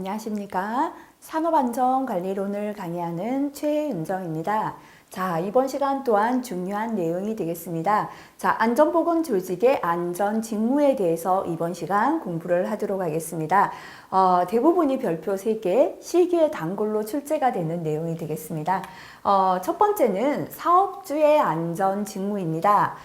안녕하십니까. 산업안전관리론을 강의하는 최윤정입니다. 자, 이번 시간 또한 중요한 내용이 되겠습니다. 자, 안전보건조직의 안전직무에 대해서 이번 시간 공부를 하도록 하겠습니다. 대부분이 별표 3개, 실기에 단골로 출제가 되는 내용이 되겠습니다. 첫 번째는 사업주의 안전직무입니다.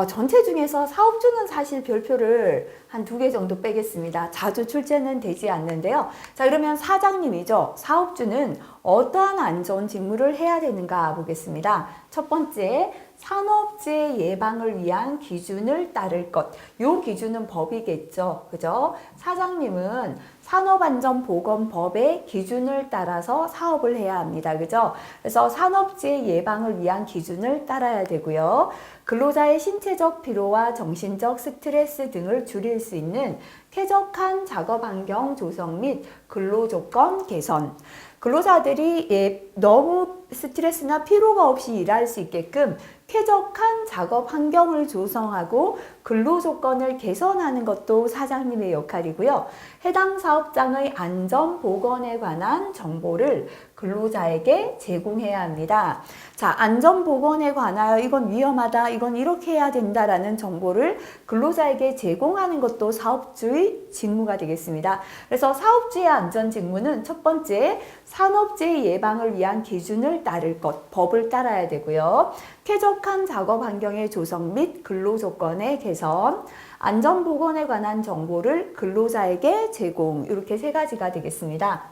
전체 중에서 사업주는 사실 별표를 한 2개 정도 빼겠습니다. 자주 출제는 되지 않는데요. 자, 그러면 사장님이죠. 사업주는 어떠한 안전 직무를 해야 되는가 보겠습니다. 첫 번째, 산업재해 예방을 위한 기준을 따를 것. 요 기준은 법이겠죠. 그죠? 사장님은 산업안전보건법의 기준을 따라서 사업을 해야 합니다. 그죠? 그래서 산업재해 예방을 위한 기준을 따라야 되고요. 근로자의 신체적 피로와 정신적 스트레스 등을 줄일 수 있는 쾌적한 작업 환경 조성 및 근로조건 개선. 근로자들이 너무 스트레스나 피로가 없이 일할 수 있게끔 쾌적한 작업 환경을 조성하고 근로 조건을 개선하는 것도 사장님의 역할이고요. 해당 사업장의 안전 보건에 관한 정보를 근로자에게 제공해야 합니다. 자, 안전 보건에 관하여 이건 위험하다, 이건 이렇게 해야 된다라는 정보를 근로자에게 제공하는 것도 사업주의 직무가 되겠습니다. 그래서 사업주의 안전 직무는 첫 번째, 산업재해 예방을 위한 기준을 따를 것, 법을 따라야 되고요. 쾌적한 작업 환경의 조성 및 근로 조건의 개선, 안전보건에 관한 정보를 근로자에게 제공, 이렇게 3가지가 되겠습니다.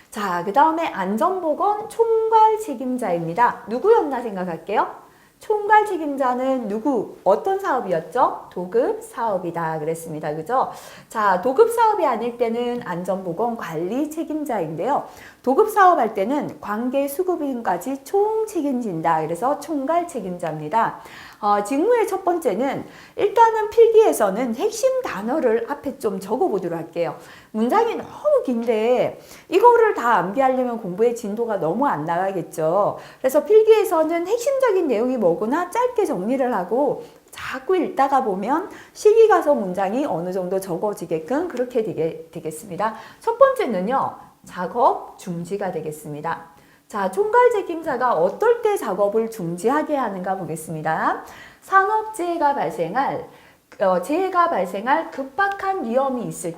자, 그 다음에 안전보건 총괄 책임자입니다. 누구였나 생각할게요. 총괄 책임자는 누구? 어떤 사업이었죠? 도급 사업이다 그랬습니다. 그죠? 자, 도급 사업이 아닐 때는 안전보건 관리 책임자인데요. 도급 사업 할 때는 관계 수급인까지 총 책임진다. 그래서 총괄 책임자입니다. 직무의 첫 번째는 일단은 필기에서는 핵심 단어를 앞에 좀 적어보도록 할게요. 문장이 너무 긴데 이거를 다 암기하려면 공부의 진도가 너무 안 나가겠죠. 그래서 필기에서는 핵심적인 내용이 뭐구나 짧게 정리를 하고 자꾸 읽다가 보면 실기 가서 문장이 어느 정도 적어지게끔 그렇게 되겠습니다. 첫 번째는요. 작업 중지가 되겠습니다. 자, 총괄 책임자가 어떨 때 작업을 중지하게 하는가 보겠습니다. 산업재해가 발생할 급박한 위험이 있을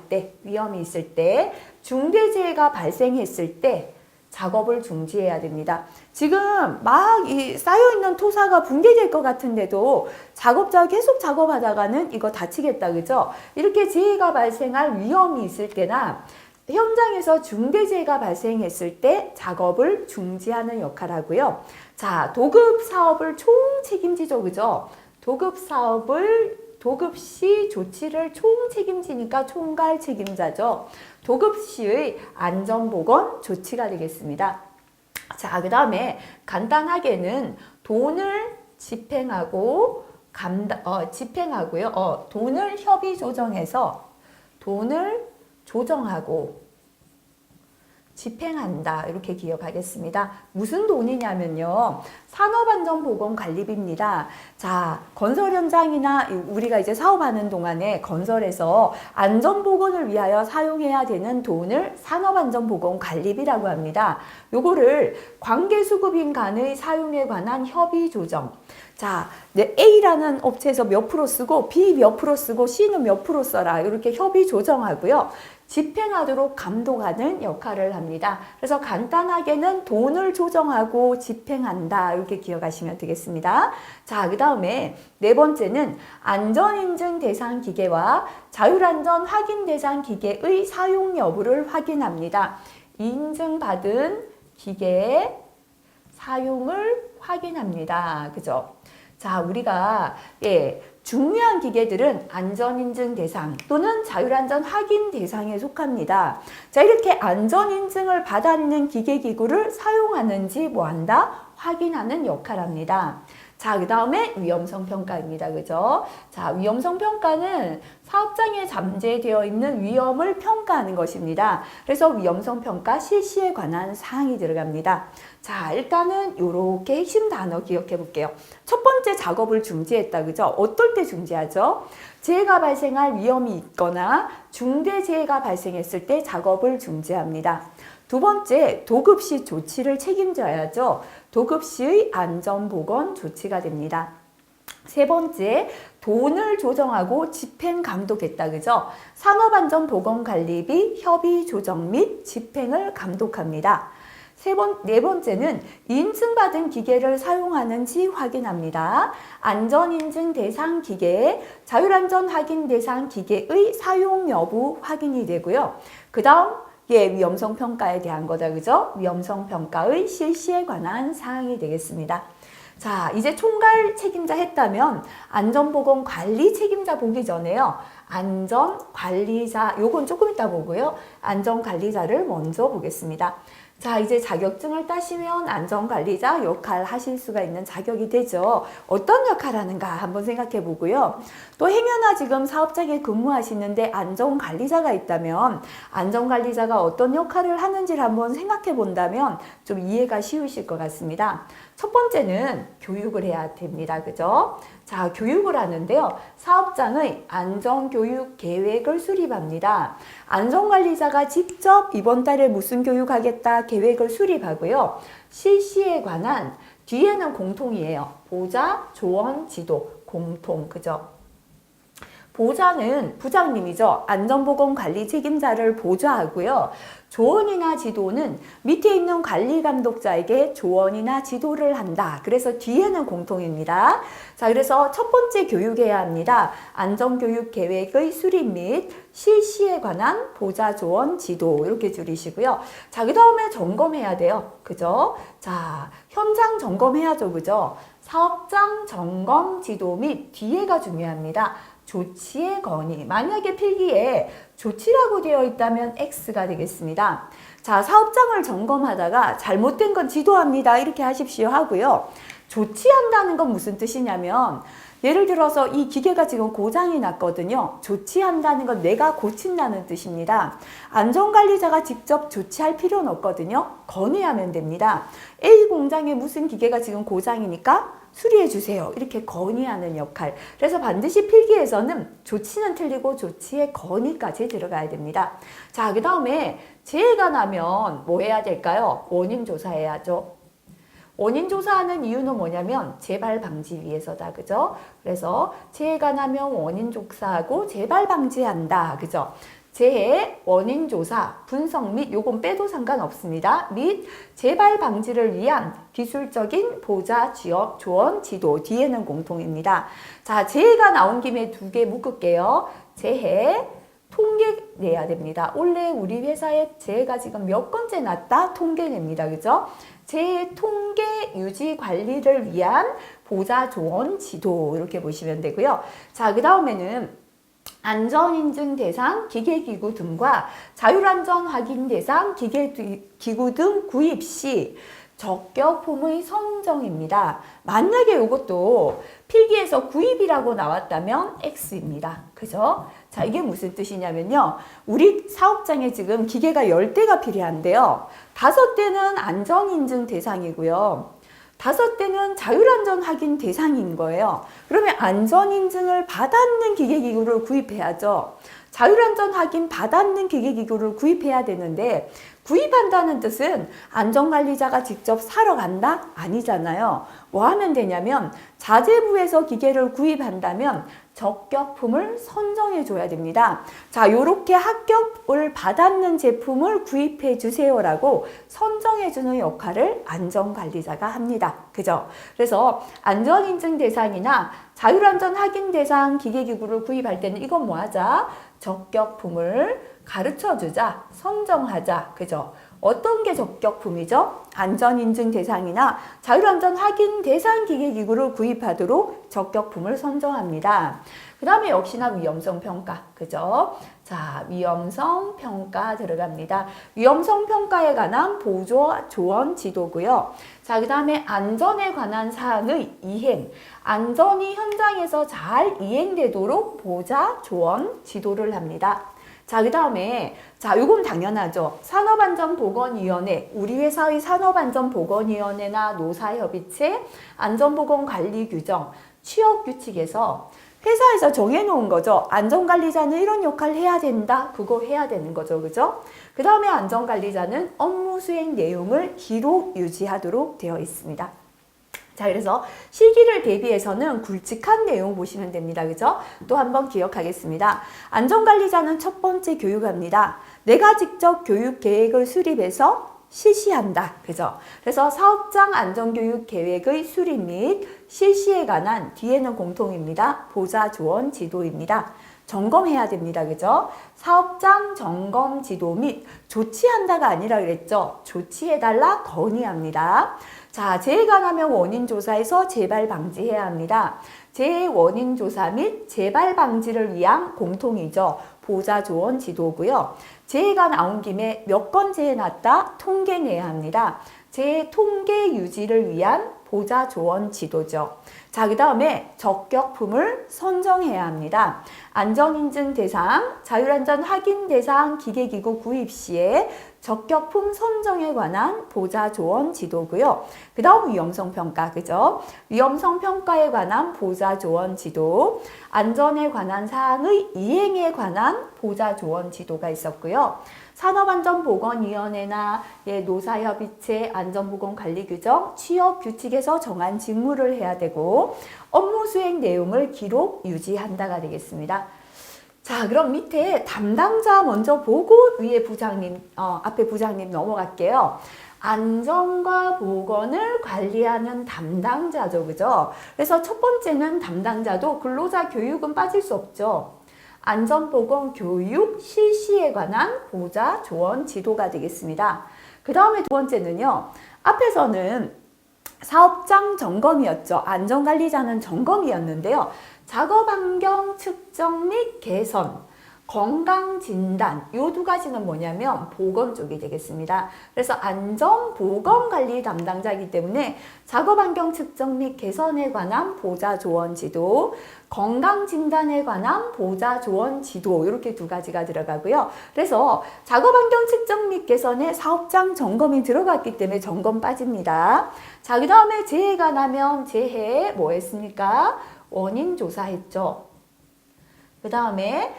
때, 중대재해가 발생했을 때 작업을 중지해야 됩니다. 지금 막 쌓여있는 토사가 붕괴될 것 같은데도 작업자가 계속 작업하다가는 이거 다치겠다, 그죠? 이렇게 재해가 발생할 위험이 있을 때나 현장에서 중대재해가 발생했을 때 작업을 중지하는 역할을 하고요. 자, 도급 사업을 총 책임지죠, 그죠? 도급 시 조치를 총 책임지니까 총괄 책임자죠. 도급 시의 안전보건 조치가 되겠습니다. 자, 그 다음에 간단하게는 돈을 집행하고요. 돈을 협의 조정해서 돈을 조정하고 집행한다. 이렇게 기억하겠습니다. 무슨 돈이냐면요. 산업안전보건관리비입니다. 자, 건설 현장이나 우리가 이제 사업하는 동안에 건설에서 안전보건을 위하여 사용해야 되는 돈을 산업안전보건관리비라고 합니다. 요거를 관계수급인 간의 사용에 관한 협의 조정. 자, A라는 업체에서 몇 프로 쓰고 B 몇 프로 쓰고 C는 몇 프로 써라. 이렇게 협의 조정하고요. 집행하도록 감독하는 역할을 합니다. 그래서 간단하게는 돈을 조정하고 집행한다. 이렇게 기억하시면 되겠습니다. 자, 그 다음에 4번째는 안전인증 대상 기계와 자율안전 확인 대상 기계의 사용 여부를 확인합니다. 인증받은 기계의 사용을 확인합니다. 그죠? 자, 우리가 중요한 기계들은 안전인증 대상 또는 자율안전 확인 대상에 속합니다. 자, 이렇게 안전인증을 받았는 기계기구를 사용하는지 뭐한다? 확인하는 역할을 합니다. 자, 그 다음에 위험성 평가입니다. 그죠? 자, 위험성 평가는 사업장에 잠재되어 있는 위험을 평가하는 것입니다. 그래서 위험성 평가 실시에 관한 사항이 들어갑니다. 자, 일단은 요렇게 핵심 단어 기억해 볼게요. 첫 번째 작업을 중지했다. 그죠? 어떨 때 중지하죠? 재해가 발생할 위험이 있거나 중대재해가 발생했을 때 작업을 중지합니다. 두 번째, 도급시 조치를 책임져야죠. 도급시의 안전보건 조치가 됩니다. 세 번째, 돈을 조정하고 집행 감독했다. 그죠? 산업안전보건관리비 협의 조정 및 집행을 감독합니다. 네 번째는 인증받은 기계를 사용하는지 확인합니다. 안전인증 대상 기계, 자율안전 확인 대상 기계의 사용 여부 확인이 되고요. 그 다음 위험성 평가에 대한 거다. 그죠? 위험성 평가의 실시에 관한 사항이 되겠습니다. 자, 이제 총괄 책임자 했다면 안전보건 관리 책임자 보기 전에요. 안전관리자, 요건 조금 이따 보고요. 안전관리자를 먼저 보겠습니다. 자, 이제 자격증을 따시면 안전관리자 역할 하실 수가 있는 자격이 되죠. 어떤 역할 하는가 한번 생각해 보고요. 또 행여나 지금 사업장에 근무하시는데 안전관리자가 있다면 안전관리자가 어떤 역할을 하는지를 한번 생각해 본다면 좀 이해가 쉬우실 것 같습니다. 첫 번째는 교육을 해야 됩니다. 그죠? 자, 교육을 하는데요. 사업장의 안전교육 계획을 수립합니다. 안전관리자가 직접 이번 달에 무슨 교육하겠다 계획을 수립하고요. 실시에 관한 뒤에는 공통이에요. 보좌, 조언, 지도, 공통. 그죠? 보좌는 부장님이죠. 안전보건관리 책임자를 보좌하고요. 조언이나 지도는 밑에 있는 관리감독자에게 조언이나 지도를 한다. 그래서 뒤에는 공통입니다. 자, 그래서 첫 번째 교육해야 합니다. 안전교육 계획의 수립 및 실시에 관한 보좌, 조언, 지도 이렇게 줄이시고요. 자, 그 다음에 점검해야 돼요. 그죠? 자, 현장 점검해야죠. 그죠? 사업장 점검 지도 및 뒤에가 중요합니다. 조치의 건의. 만약에 필기에 조치라고 되어 있다면 X가 되겠습니다. 자, 사업장을 점검하다가 잘못된 건 지도합니다. 이렇게 하십시오 하고요. 조치한다는 건 무슨 뜻이냐면 예를 들어서 이 기계가 지금 고장이 났거든요. 조치한다는 건 내가 고친다는 뜻입니다. 안전관리자가 직접 조치할 필요는 없거든요. 건의하면 됩니다. A 공장에 무슨 기계가 지금 고장이니까 수리해 주세요. 이렇게 건의하는 역할. 그래서 반드시 필기에서는 조치는 틀리고 조치의 건의까지 들어가야 됩니다. 자, 그 다음에 재해가 나면 뭐 해야 될까요? 원인 조사해야죠. 원인 조사하는 이유는 뭐냐면 재발 방지 위해서다. 그죠? 그래서 재해가 나면 원인 조사하고 재발 방지한다. 그죠? 재해, 원인 조사, 분석 및 요건 빼도 상관없습니다. 및 재발 방지를 위한 기술적인 보좌, 조언, 지도 뒤에는 공통입니다. 자, 재해가 나온 김에 두 개 묶을게요. 재해, 통계 내야 됩니다. 원래 우리 회사에 재해가 지금 몇 건째 났다? 통계 냅니다. 그죠? 재해 통계 유지 관리를 위한 보좌, 조언, 지도 이렇게 보시면 되고요. 자, 그 다음에는 안전인증 대상 기계기구 등과 자율안전 확인 대상 기계기구 등 구입 시 적격품의 선정입니다. 만약에 이것도 필기에서 구입이라고 나왔다면 X입니다. 그죠? 자, 이게 무슨 뜻이냐면요. 우리 사업장에 지금 기계가 10대가 필요한데요. 5대는 안전인증 대상이고요. 5대는 자율안전 확인 대상인 거예요. 그러면 안전인증을 받았는 기계기구를 구입해야죠. 자율안전 확인 받았는 기계기구를 구입해야 되는데 구입한다는 뜻은 안전관리자가 직접 사러 간다? 아니잖아요. 뭐 하면 되냐면 자재부에서 기계를 구입한다면 적격품을 선정해 줘야 됩니다. 자, 요렇게 합격을 받았는 제품을 구입해 주세요라고 선정해 주는 역할을 안전관리자가 합니다. 그죠? 그래서 안전인증 대상이나 자율안전 확인 대상 기계기구를 구입할 때는 이건 뭐 하자? 적격품을 가르쳐 주자, 선정하자. 그죠? 어떤 게 적격품이죠? 안전인증 대상이나 자율안전 확인 대상 기계기구를 구입하도록 적격품을 선정합니다. 그 다음에 역시나 위험성 평가. 그죠? 자, 위험성 평가 들어갑니다. 위험성 평가에 관한 보조, 조언, 지도고요. 자, 그 다음에 안전에 관한 사항의 이행. 안전이 현장에서 잘 이행되도록 보좌, 조언, 지도를 합니다. 자, 그 다음에 요건 당연하죠. 산업안전보건위원회, 우리 회사의 산업안전보건위원회나 노사협의체, 안전보건관리규정, 취업규칙에서 회사에서 정해놓은 거죠. 안전관리자는 이런 역할을 해야 된다. 그거 해야 되는 거죠. 그죠? 그 다음에 안전관리자는 업무 수행 내용을 기록 유지하도록 되어 있습니다. 자, 그래서 시기를 대비해서는 굵직한 내용 보시면 됩니다. 그죠? 또 한번 기억하겠습니다. 안전관리자는 첫 번째 교육합니다. 내가 직접 교육 계획을 수립해서 실시한다. 그죠? 그래서 사업장 안전교육 계획의 수립 및 실시에 관한 뒤에는 공통입니다. 보좌 조언 지도입니다. 점검해야 됩니다. 그죠? 사업장 점검 지도 및 조치한다가 아니라 그랬죠. 조치해달라 건의합니다. 자, 재해에 관하면 원인 조사에서 재발 방지해야 합니다. 재해 원인 조사 및 재발 방지를 위한 공통이죠. 보좌 조언 지도고요. 재해가 나온 김에 몇 건 재해 났다 통계 내야 합니다. 재해 통계 유지를 위한 보좌 조언 지도죠. 자, 그 다음에 적격품을 선정해야 합니다. 안전인증 대상, 자율안전 확인 대상 기계기구 구입 시에 적격품 선정에 관한 보좌 조언 지도고요. 그 다음 위험성 평가, 그죠? 위험성 평가에 관한 보좌 조언 지도, 안전에 관한 사항의 이행에 관한 보좌 조언 지도가 있었고요. 산업안전보건위원회나 노사협의체 안전보건관리규정, 취업규칙에서 정한 직무를 해야 되고 업무 수행 내용을 기록 유지한다가 되겠습니다. 자, 그럼 밑에 담당자 먼저 보고 위에 부장님, 앞에 부장님 넘어갈게요. 안전과 보건을 관리하는 담당자죠, 그죠? 그래서 첫 번째는 담당자도 근로자 교육은 빠질 수 없죠. 안전보건 교육 실시에 관한 보좌 조언 지도가 되겠습니다. 그 다음에 두 번째는요. 앞에서는 사업장 점검이었죠. 안전관리자는 점검이었는데요. 작업환경 측정 및 개선, 건강진단 이 두 가지는 뭐냐면 보건 쪽이 되겠습니다. 그래서 안전보건관리 담당자이기 때문에 작업환경 측정 및 개선에 관한 보좌 조언 지도, 건강진단에 관한 보좌 조언 지도 이렇게 두 가지가 들어가고요. 그래서 작업환경 측정 및 개선에 사업장 점검이 들어갔기 때문에 점검 빠집니다. 자, 그 다음에 재해가 나면 재해 뭐 했습니까? 원인 조사했죠. 그 다음에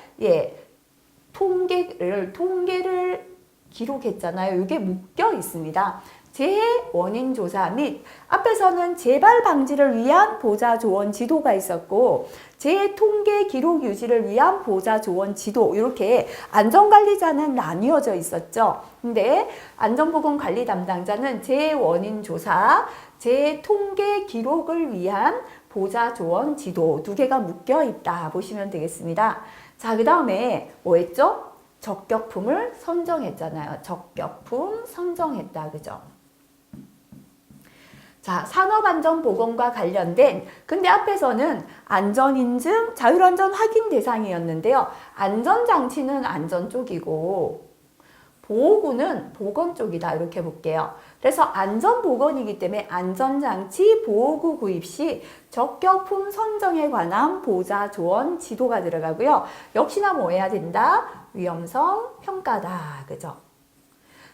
통계를 기록했잖아요. 이게 묶여 있습니다. 재해 원인 조사 및 앞에서는 재발 방지를 위한 보좌 조언 지도가 있었고 재해 통계 기록 유지를 위한 보좌 조언 지도 이렇게 안전관리자는 나뉘어져 있었죠. 근데 안전보건관리 담당자는 재해 원인 조사, 재해 통계 기록을 위한 보좌 조언 지도 두 개가 묶여 있다 보시면 되겠습니다. 자, 그 다음에 뭐 했죠? 적격품을 선정했잖아요. 적격품 선정했다. 그죠? 자, 산업안전보건과 관련된 근데 앞에서는 안전인증, 자율안전 확인 대상이었는데요. 안전장치는 안전 쪽이고 보호구는 보건 쪽이다 이렇게 볼게요. 그래서 안전보건이기 때문에 안전장치 보호구 구입 시 적격품 선정에 관한 보좌 조언 지도가 들어가고요. 역시나 뭐 해야 된다? 위험성 평가다. 그죠?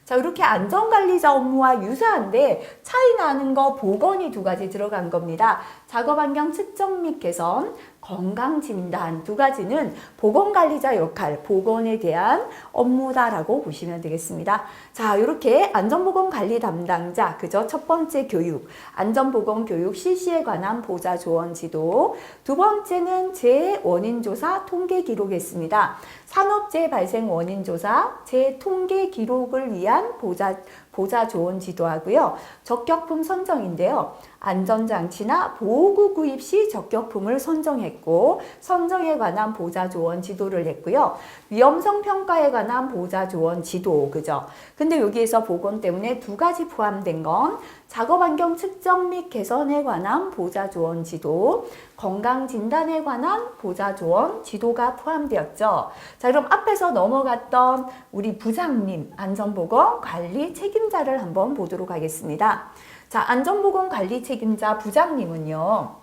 자, 이렇게 안전관리자 업무와 유사한데 차이 나는 거 보건이 두 가지 들어간 겁니다. 작업환경 측정 및 개선, 건강진단 두 가지는 보건관리자 역할, 보건에 대한 업무다라고 보시면 되겠습니다. 자, 이렇게 안전보건관리 담당자, 그죠? 첫 번째 교육, 안전보건 교육 실시에 관한 보좌 조언 지도. 두 번째는 재해 원인 조사 통계 기록했습니다. 산업재해 발생 원인 조사, 재해 통계 기록을 위한 보좌 조언 지도하고요. 적격품 선정인데요. 안전장치나 보호구 구입 시 적격품을 선정했고 선정에 관한 보좌 조언 지도를 냈고요. 위험성 평가에 관한 보좌 조언 지도, 그죠? 근데 여기에서 보건 때문에 두 가지 포함된 건 작업환경 측정 및 개선에 관한 보좌 조언 지도, 건강진단에 관한 보좌 조언 지도가 포함되었죠. 자, 그럼 앞에서 넘어갔던 우리 부장님 안전보건 관리 책임자를 한번 보도록 하겠습니다. 자, 안전보건 관리 책임자 부장님은요.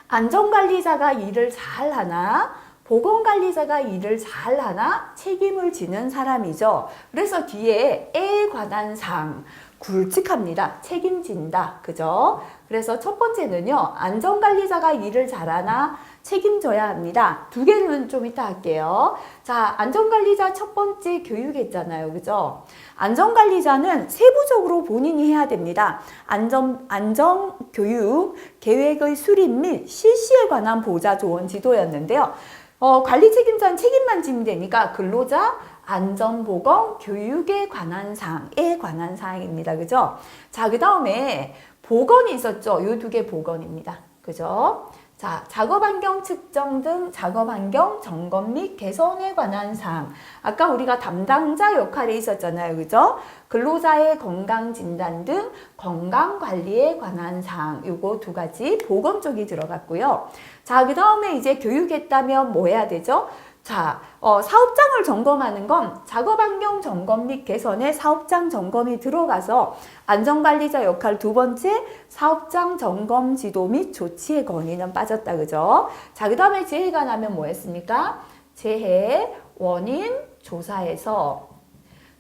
안전관리자가 일을 잘 하나? 보건관리자가 일을 잘하나 책임을 지는 사람이죠. 그래서 뒤에 에 관한 사항, 굵직합니다. 책임진다. 그죠? 그래서 첫 번째는요. 안전관리자가 일을 잘하나 책임져야 합니다. 두 개는 좀 이따 할게요. 자, 안전관리자 첫 번째 교육했잖아요. 그죠? 안전관리자는 세부적으로 본인이 해야 됩니다. 안전교육 계획의 수립 및 실시에 관한 보좌 조언 지도였는데요. 관리 책임자는 책임만 지면 되니까 근로자 안전보건 교육에 관한 사항에 관한 사항입니다. 그죠? 자, 그 다음에 보건이 있었죠. 이 두 개 보건입니다. 그죠? 자, 작업환경 측정 등 작업환경 점검 및 개선에 관한 사항. 아까 우리가 담당자 역할이 있었잖아요. 그죠? 근로자의 건강진단 등 건강관리에 관한 사항. 요거 두 가지 보건 쪽이 들어갔고요. 자, 그 다음에 이제 교육했다면 뭐 해야 되죠? 자, 사업장을 점검하는 건 작업환경 점검 및 개선에 사업장 점검이 들어가서 안전관리자 역할 두 번째 사업장 점검 지도 및 조치의 건의는 빠졌다. 그죠? 자, 그 다음에 재해가 나면 뭐 했습니까? 재해 원인 조사에서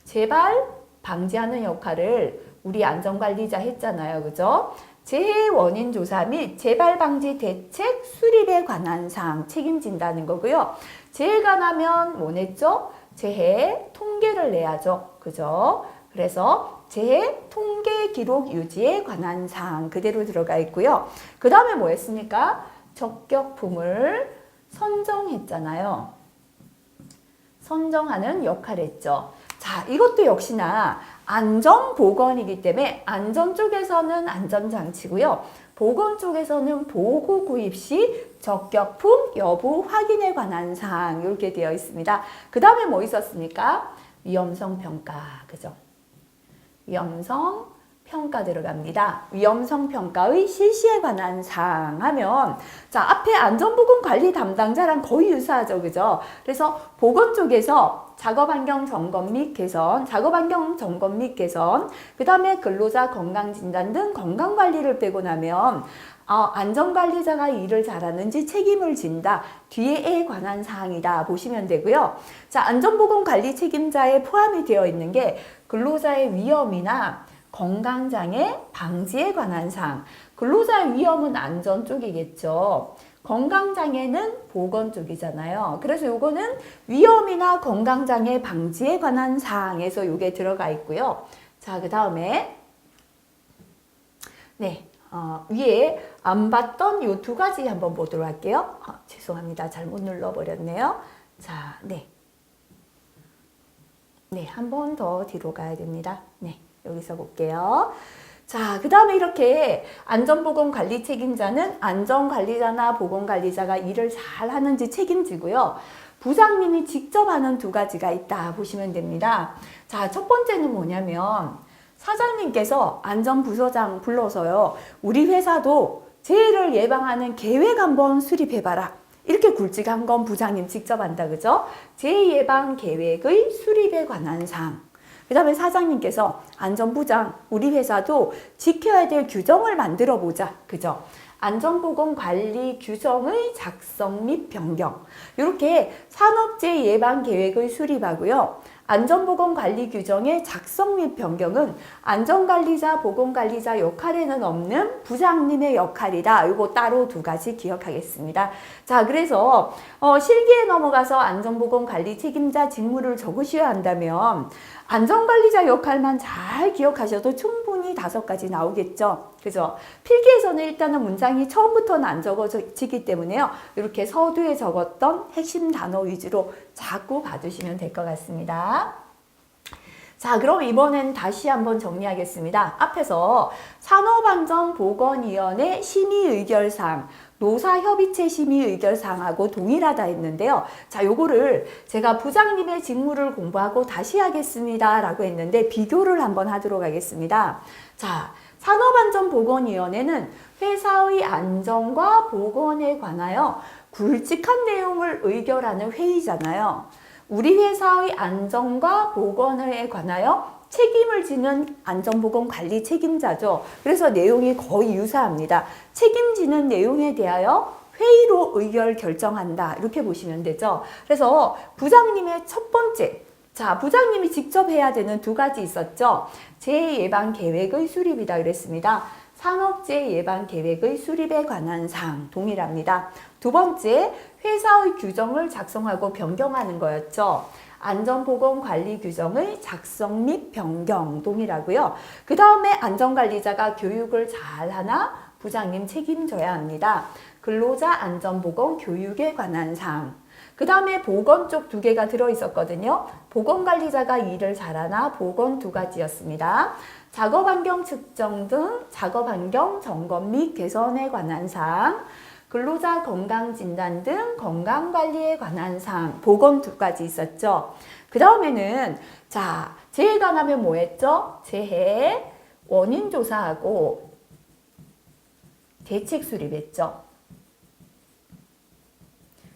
재발 방지하는 역할을 우리 안전관리자 했잖아요. 그죠? 재해 원인 조사 및 재발 방지 대책 수립에 관한 사항 책임진다는 거고요. 재해가 나면 뭐 냈죠? 재해 통계를 내야죠. 그죠? 그래서 재해 통계 기록 유지에 관한 사항 그대로 들어가 있고요. 그 다음에 뭐 했습니까? 적격품을 선정했잖아요. 선정하는 역할을 했죠. 자, 이것도 역시나 안전보건이기 때문에 안전 쪽에서는 안전장치고요. 보건 쪽에서는 보고 구입 시 적격품 여부 확인에 관한 사항 이렇게 되어 있습니다. 그 다음에 뭐 있었습니까? 위험성 평가. 그죠? 위험성 평가 들어갑니다. 위험성 평가의 실시에 관한 사항 하면 자, 앞에 안전보건 관리 담당자랑 거의 유사하죠. 그죠? 그래서 보건 쪽에서 작업환경 점검 및 개선, 작업환경 점검 및 개선, 그 다음에 근로자 건강진단 등 건강관리를 빼고 나면 안전관리자가 일을 잘하는지 책임을 진다. 뒤에에 관한 사항이다 보시면 되고요. 자, 안전보건관리 책임자에 포함이 되어 있는 게 근로자의 위험이나 건강장애 방지에 관한 사항. 근로자의 위험은 안전 쪽이겠죠. 건강장애는 보건 쪽이잖아요. 그래서 요거는 위험이나 건강장애 방지에 관한 사항에서 요게 들어가 있고요. 자, 그 다음에 네, 위에 안 봤던 요 두 가지 한번 보도록 할게요. 죄송합니다. 잘못 눌러버렸네요. 자, 네. 네, 한 번 더 뒤로 가야 됩니다. 네, 여기서 볼게요. 자, 그 다음에 이렇게 안전보건관리 책임자는 안전관리자나 보건관리자가 일을 잘 하는지 책임지고요. 부장님이 직접 하는 두 가지가 있다 보시면 됩니다. 자, 첫 번째는 뭐냐면 사장님께서 안전부서장 불러서요. 우리 회사도 재해를 예방하는 계획 한번 수립해봐라. 이렇게 굵직한 건 부장님 직접 한다. 그죠? 재해 예방 계획의 수립에 관한 사항. 그 다음에 사장님께서 안전부장 우리 회사도 지켜야 될 규정을 만들어 보자. 그죠? 안전보건관리 규정의 작성 및 변경. 이렇게 산업재해 예방 계획을 수립하고요. 안전보건관리 규정의 작성 및 변경은 안전관리자, 보건관리자 역할에는 없는 부장님의 역할이다. 이거 따로 두 가지 기억하겠습니다. 자, 그래서 실기에 넘어가서 안전보건관리 책임자 직무를 적으셔야 한다면 안전관리자 역할만 잘 기억하셔도 충분히 5가지 나오겠죠. 그죠? 필기에서는 일단은 문장이 처음부터는 안 적어지기 때문에요. 이렇게 서두에 적었던 핵심 단어 위주로 자꾸 봐주시면 될 것 같습니다. 자, 그럼 이번엔 다시 한번 정리하겠습니다. 앞에서 산업안전보건위원회 심의의결사항, 노사협의체 심의의결사항하고 동일하다 했는데요. 자, 요거를 제가 부장님의 직무를 공부하고 다시 하겠습니다 라고 했는데 비교를 한번 하도록 하겠습니다. 자, 산업안전보건위원회는 회사의 안전과 보건에 관하여 굵직한 내용을 의결하는 회의잖아요. 우리 회사의 안전과 보건에 관하여 책임을 지는 안전보건관리 책임자죠. 그래서 내용이 거의 유사합니다. 책임지는 내용에 대하여 회의로 의결 결정한다. 이렇게 보시면 되죠. 그래서 부장님의 첫 번째, 자, 부장님이 직접 해야 되는 두 가지 있었죠. 재해예방 계획의 수립이다 그랬습니다. 산업재해 예방 계획의 수립에 관한 사항 동일합니다. 두 번째, 회사의 규정을 작성하고 변경하는 거였죠. 안전보건관리 규정의 작성 및 변경 동일하고요. 그 다음에 안전관리자가 교육을 잘하나 부장님 책임져야 합니다. 근로자 안전보건 교육에 관한 사항. 그 다음에 보건 쪽 두 개가 들어있었거든요. 보건관리자가 일을 잘하나 보건 두 가지였습니다. 작업환경 측정 등 작업환경 점검 및 개선에 관한 사항, 근로자 건강진단 등 건강관리에 관한 사항, 보건 두 가지 있었죠. 그 다음에는 자, 재해가 나면 뭐 했죠? 재해 원인 조사하고 대책 수립했죠.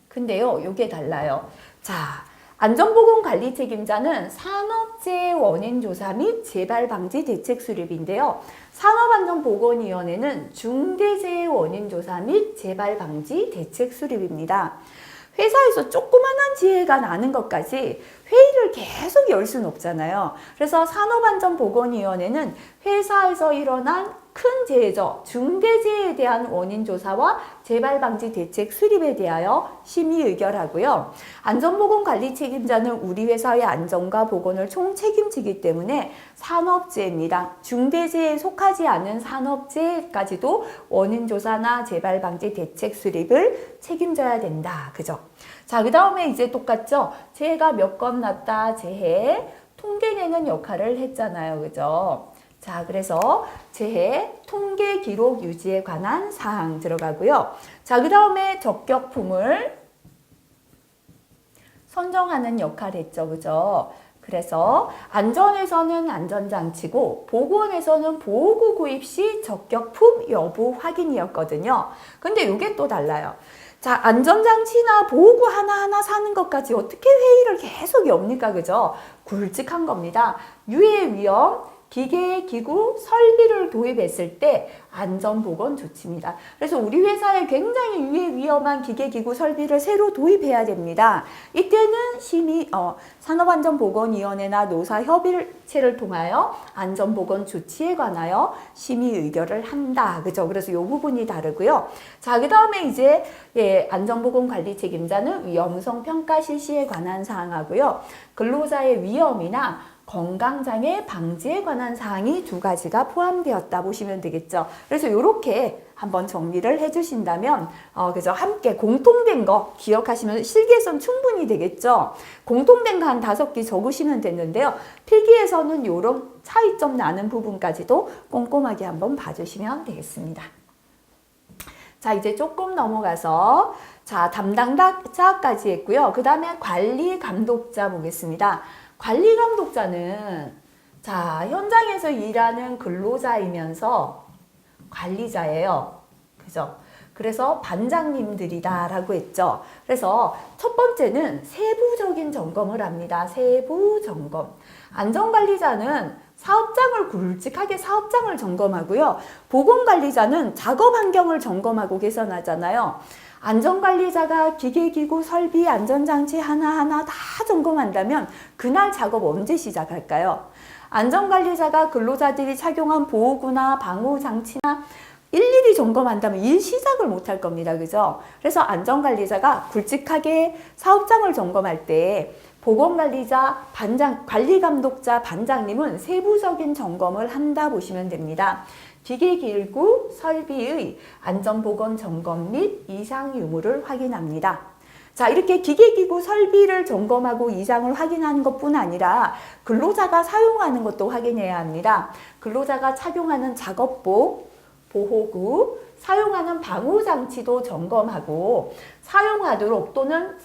근데요, 요게 달라요. 자, 안전보건관리 책임자는 산업재해 원인조사 및 재발방지 대책 수립인데요. 산업안전보건위원회는 중대재해 원인조사 및 재발방지 대책 수립입니다. 회사에서 조그만한 재해가 나는 것까지 회의를 계속 열 수는 없잖아요. 그래서 산업안전보건위원회는 회사에서 일어난 큰 재해죠. 중대재해에 대한 원인조사와 재발방지 대책 수립에 대하여 심의 의결하고요. 안전보건관리 책임자는 우리 회사의 안전과 보건을 총책임지기 때문에 산업재해입니다. 중대재해에 속하지 않은 산업재해까지도 원인조사나 재발방지 대책 수립을 책임져야 된다. 그죠? 자, 그 다음에 이제 똑같죠? 재해가 몇 건 났다. 재해 통계내는 역할을 했잖아요. 그죠? 자, 그래서 재해 통계 기록 유지에 관한 사항 들어가고요. 자, 그 다음에 적격품을 선정하는 역할을 했죠. 그죠? 그래서 안전에서는 안전장치고 보건에서는 보호구 구입 시 적격품 여부 확인이었거든요. 근데 이게 또 달라요. 자, 안전장치나 보호구 하나하나 사는 것까지 어떻게 회의를 계속 엽니까? 그죠? 굵직한 겁니다. 유해 위험, 기계, 기구, 설비를 도입했을 때 안전보건 조치입니다. 그래서 우리 회사에 굉장히 유해 위험한 기계, 기구, 설비를 새로 도입해야 됩니다. 이때는 산업안전보건위원회나 노사협의체를 통하여 안전보건 조치에 관하여 심의 의결을 한다. 그죠? 그래서 이 부분이 다르고요. 자, 그 다음에 이제 안전보건관리 책임자는 위험성 평가 실시에 관한 사항하고요. 근로자의 위험이나 건강장애 방지에 관한 사항이 두 가지가 포함되었다 보시면 되겠죠. 그래서 이렇게 한번 정리를 해주신다면 그래서 함께 공통된 거 기억하시면 실기에서는 충분히 되겠죠. 공통된 거 한 5개 적으시면 되는데요. 필기에서는 이런 차이점 나는 부분까지도 꼼꼼하게 한번 봐주시면 되겠습니다. 자, 이제 조금 넘어가서 자, 담당자까지 했고요. 그 다음에 관리 감독자 보겠습니다. 관리 감독자는 자, 현장에서 일하는 근로자이면서 관리자예요. 그죠? 그래서 반장님들이다 라고 했죠. 그래서 첫 번째는 세부적인 점검을 합니다. 세부 점검. 안전관리자는 사업장을 굵직하게 사업장을 점검하고요. 보건관리자는 작업 환경을 점검하고 개선하잖아요. 안전관리자가 기계기구 설비 안전장치 하나하나 다 점검한다면 그날 작업 언제 시작할까요? 안전관리자가 근로자들이 착용한 보호구나 방호장치나 일일이 점검한다면 일 시작을 못할 겁니다. 그죠? 그래서 안전관리자가 굵직하게 사업장을 점검할 때 보건관리자, 관리감독자, 반장님은 세부적인 점검을 한다 보시면 됩니다. 기계기구 설비의 안전보건 점검 및 이상 유무를 확인합니다. 자, 이렇게 기계기구 설비를 점검하고 이상을 확인하는 것뿐 아니라 근로자가 사용하는 것도 확인해야 합니다. 근로자가 착용하는 작업복, 보호구, 사용하는 방호장치도 점검하고 사용하도록 또는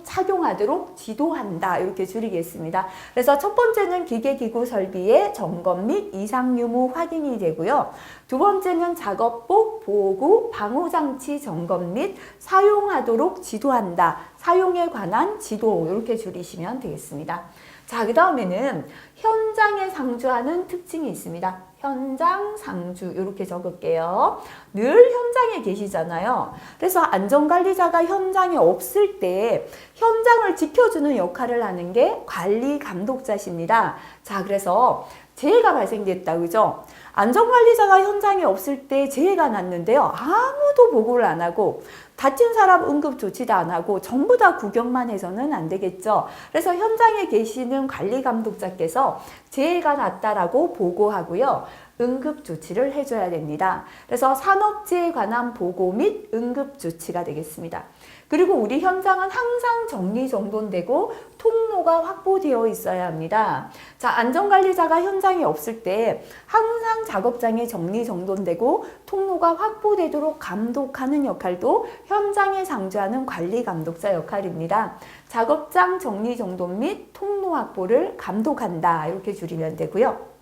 착용하도록 지도한다. 이렇게 줄이겠습니다. 그래서 첫 번째는 기계기구 설비의 점검 및 이상 유무 확인이 되고요. 두 번째는 작업복, 보호구, 방호장치 점검 및 사용하도록 지도한다. 사용에 관한 지도 이렇게 줄이시면 되겠습니다. 자, 그 다음에는 현장에 상주하는 특징이 있습니다. 현장 상주 이렇게 적을게요. 늘 현장에 계시잖아요. 그래서 안전관리자가 현장에 없을 때 현장을 지켜주는 역할을 하는 게 관리 감독자십니다. 자, 그래서 재해가 발생됐다, 그죠? 안전관리자가 현장에 없을 때 재해가 났는데요. 아무도 보고를 안 하고 다친 사람 응급조치도 안 하고 전부 다 구경만 해서는 안 되겠죠. 그래서 현장에 계시는 관리감독자께서 재해가 났다라고 보고하고요. 응급조치를 해줘야 됩니다. 그래서 산업재해에 관한 보고 및 응급조치가 되겠습니다. 그리고 우리 현장은 항상 정리정돈되고 통로가 확보되어 있어야 합니다. 자, 안전관리자가 현장에 없을 때 항상 작업장이 정리정돈되고 통로가 확보되도록 감독하는 역할도 현장에 상주하는 관리감독자 역할입니다. 작업장 정리정돈 및 통로 확보를 감독한다. 이렇게 줄이면 되고요.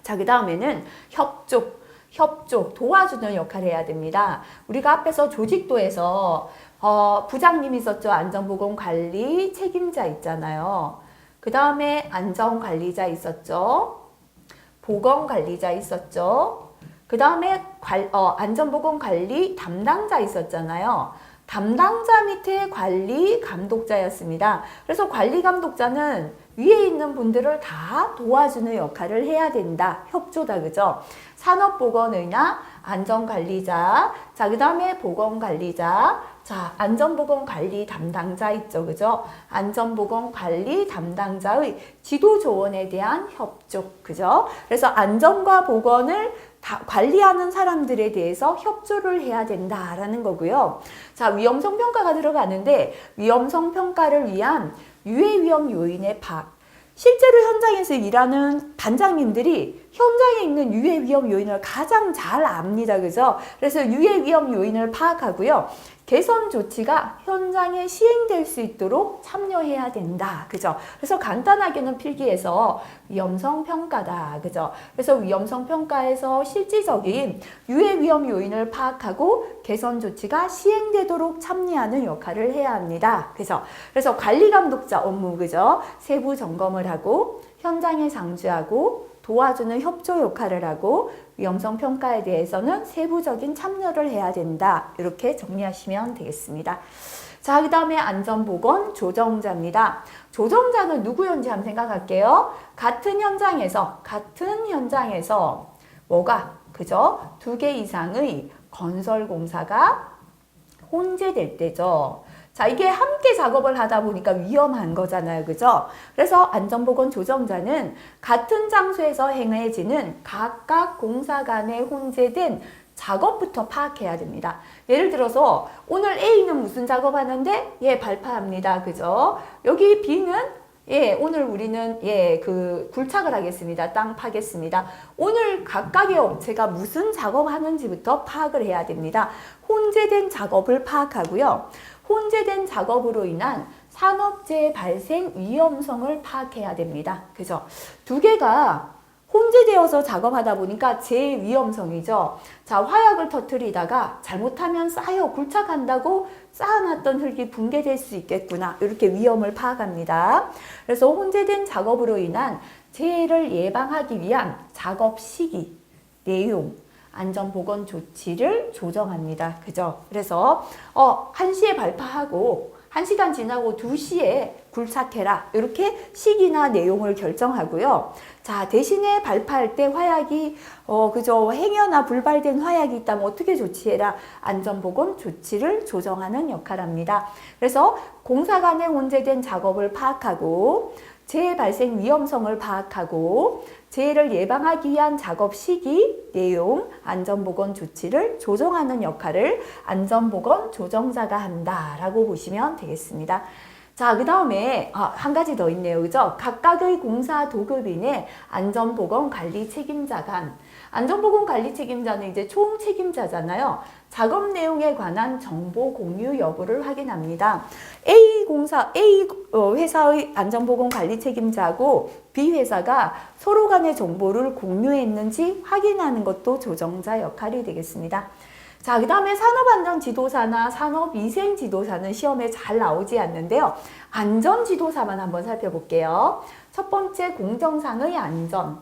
자, 그 다음에는 협조, 도와주는 역할을 해야 됩니다. 우리가 앞에서 조직도에서 부장님 있었죠. 안전보건관리 책임자 있잖아요. 그 다음에 안전관리자 있었죠. 보건관리자 있었죠. 그 다음에 안전보건관리 담당자 있었잖아요. 담당자 밑에 관리 감독자였습니다. 그래서 관리 감독자는 위에 있는 분들을 다 도와주는 역할을 해야 된다. 협조다, 그죠? 산업보건의나 안전관리자, 자, 그 다음에 보건관리자, 자, 안전보건관리 담당자 있죠, 그죠? 안전보건관리 담당자의 지도조언에 대한 협조, 그죠? 그래서 안전과 보건을 다 관리하는 사람들에 대해서 협조를 해야 된다라는 거고요. 자, 위험성 평가가 들어가는데 위험성 평가를 위한 유해 위험 요인의 파악. 실제로 현장에서 일하는 반장님들이 현장에 있는 유해 위험 요인을 가장 잘 압니다. 그죠? 그래서 유해 위험 요인을 파악하고요. 개선 조치가 현장에 시행될 수 있도록 참여해야 된다. 그죠? 그래서 간단하게는 필기에서 위험성 평가다. 그죠? 그래서 위험성 평가에서 실질적인 유해 위험 요인을 파악하고 개선 조치가 시행되도록 참여하는 역할을 해야 합니다. 그죠? 그래서 관리 감독자 업무, 그죠? 세부 점검을 하고 현장에 상주하고 도와주는 협조 역할을 하고 위험성 평가에 대해서는 세부적인 참여를 해야 된다. 이렇게 정리하시면 되겠습니다. 자, 그 다음에 안전보건 조정자입니다. 조정자는 누구였는지 한번 생각할게요. 같은 현장에서 뭐가, 그죠? 2개 이상의 건설공사가 혼재될 때죠. 자, 이게 함께 작업을 하다 보니까 위험한 거잖아요. 그죠? 그래서 안전보건 조정자는 같은 장소에서 행해지는 각각 공사 간에 혼재된 작업부터 파악해야 됩니다. 예를 들어서 오늘 A는 무슨 작업하는데 발파합니다. 그죠? 여기 B는 오늘 우리는 그 굴착을 하겠습니다. 땅 파겠습니다. 오늘 각각의 업체가 무슨 작업하는지부터 파악을 해야 됩니다. 혼재된 작업을 파악하고요. 혼재된 작업으로 인한 산업재해 발생 위험성을 파악해야 됩니다. 그죠? 2개가 혼재되어서 작업하다 보니까 재해 위험성이죠. 자, 화약을 터뜨리다가 잘못하면 쌓여 굴착한다고 쌓아놨던 흙이 붕괴될 수 있겠구나. 이렇게 위험을 파악합니다. 그래서 혼재된 작업으로 인한 재해를 예방하기 위한 작업 시기, 내용, 안전보건 조치를 조정합니다. 그죠? 그래서 1시에 발파하고 1시간 지나고 2시에 굴착해라. 이렇게 시기나 내용을 결정하고요. 자, 대신에 발파할 때 화약이 그죠? 행여나 불발된 화약이 있다면 어떻게 조치해라. 안전보건 조치를 조정하는 역할을 합니다. 그래서 공사 간에 혼재된 작업을 파악하고 재해 발생 위험성을 파악하고 재해를 예방하기 위한 작업 시기, 내용, 안전보건 조치를 조정하는 역할을 안전보건 조정자가 한다라고 보시면 되겠습니다. 자, 그 다음에 한 가지 더 있네요. 그죠? 각각의 공사 도급인의 안전보건 관리 책임자간. 안전보건 관리 책임자는 이제 총 책임자잖아요. 작업 내용에 관한 정보 공유 여부를 확인합니다. A 회사의 안전보건 관리 책임자하고 B 회사가 서로 간의 정보를 공유했는지 확인하는 것도 조정자 역할이 되겠습니다. 자, 그 다음에 산업안전지도사나 산업위생지도사는 시험에 잘 나오지 않는데요. 안전지도사만 한번 살펴볼게요. 첫 번째 공정상의 안전에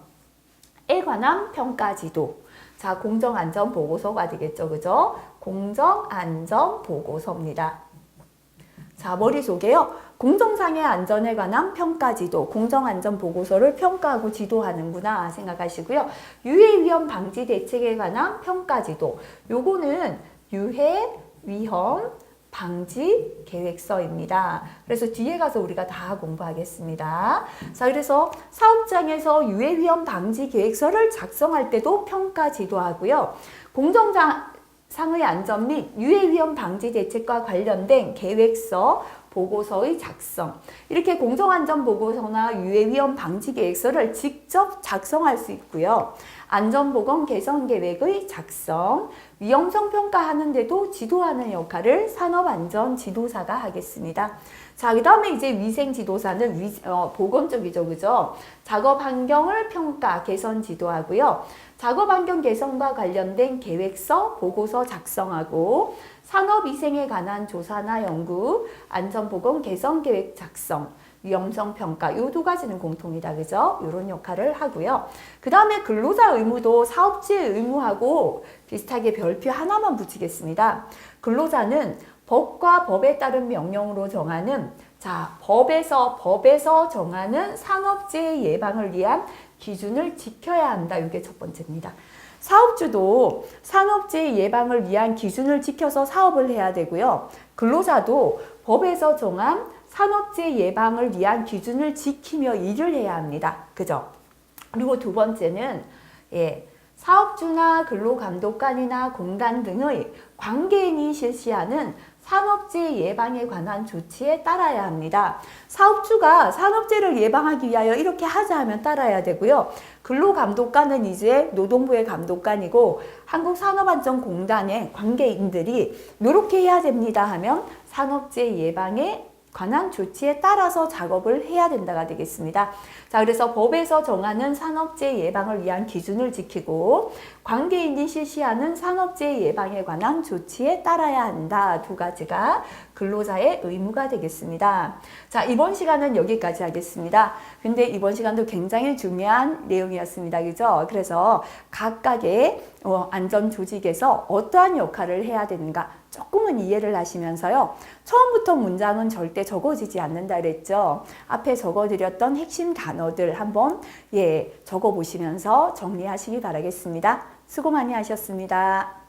관한 평가지도. 자, 공정안전보고서가 되겠죠. 그죠? 공정안전보고서입니다. 자, 머릿속에요. 공정상의 안전에 관한 평가지도, 공정안전보고서를 평가하고 지도하는구나 생각하시고요. 유해위험 방지 대책에 관한 평가지도, 요거는 유해, 위험, 방지 계획서입니다. 그래서 뒤에 가서 우리가 다 공부하겠습니다. 자, 그래서 사업장에서 유해 위험 방지 계획서를 작성할 때도 평가 지도하고요. 공정상의 안전 및 유해 위험 방지 대책과 관련된 계획서, 보고서의 작성. 이렇게 공정안전보고서나 유해위험 방지 계획서를 직접 작성할 수 있고요. 안전보건 개선 계획의 작성, 위험성 평가하는데도 지도하는 역할을 산업안전지도사가 하겠습니다. 자, 그 다음에 이제 위생지도사는 보건 쪽이죠. 그죠? 작업 환경을 평가, 개선 지도하고요. 작업 환경 개선과 관련된 계획서, 보고서 작성하고 산업위생에 관한 조사나 연구, 안전보건 개선 계획 작성, 위험성 평가 이 두 가지는 공통이다. 그죠? 이런 역할을 하고요. 그 다음에 근로자 의무도 사업주의 의무하고 비슷하게 별표 하나만 붙이겠습니다. 근로자는 법과 법에 따른 명령으로 정하는 법에서 정하는 산업재해 예방을 위한 기준을 지켜야 한다. 이게 첫 번째입니다. 사업주도 산업재해 예방을 위한 기준을 지켜서 사업을 해야 되고요. 근로자도 법에서 정한 산업재해 예방을 위한 기준을 지키며 일을 해야 합니다. 그죠? 그리고 두 번째는 사업주나 근로감독관이나 공단 등의 관계인이 실시하는 산업재해 예방에 관한 조치에 따라야 합니다. 사업주가 산업재해를 예방하기 위하여 이렇게 하자 하면 따라야 되고요. 근로감독관은 이제 노동부의 감독관이고 한국산업안전공단의 관계인들이 이렇게 해야 됩니다 하면 산업재해 예방에 관한 조치에 따라서 작업을 해야 된다가 되겠습니다. 자, 그래서 법에서 정하는 산업재해 예방을 위한 기준을 지키고 관계인이 실시하는 산업재해 예방에 관한 조치에 따라야 한다. 두 가지가 근로자의 의무가 되겠습니다. 자, 이번 시간은 여기까지 하겠습니다. 근데 이번 시간도 굉장히 중요한 내용이었습니다. 그죠? 그래서 각각의 안전 조직에서 어떠한 역할을 해야 되는가 조금은 이해를 하시면서요. 처음부터 문장은 절대 적어지지 않는다 그랬죠. 앞에 적어드렸던 핵심 단어들 한번 적어보시면서 정리하시기 바라겠습니다. 수고 많이 하셨습니다.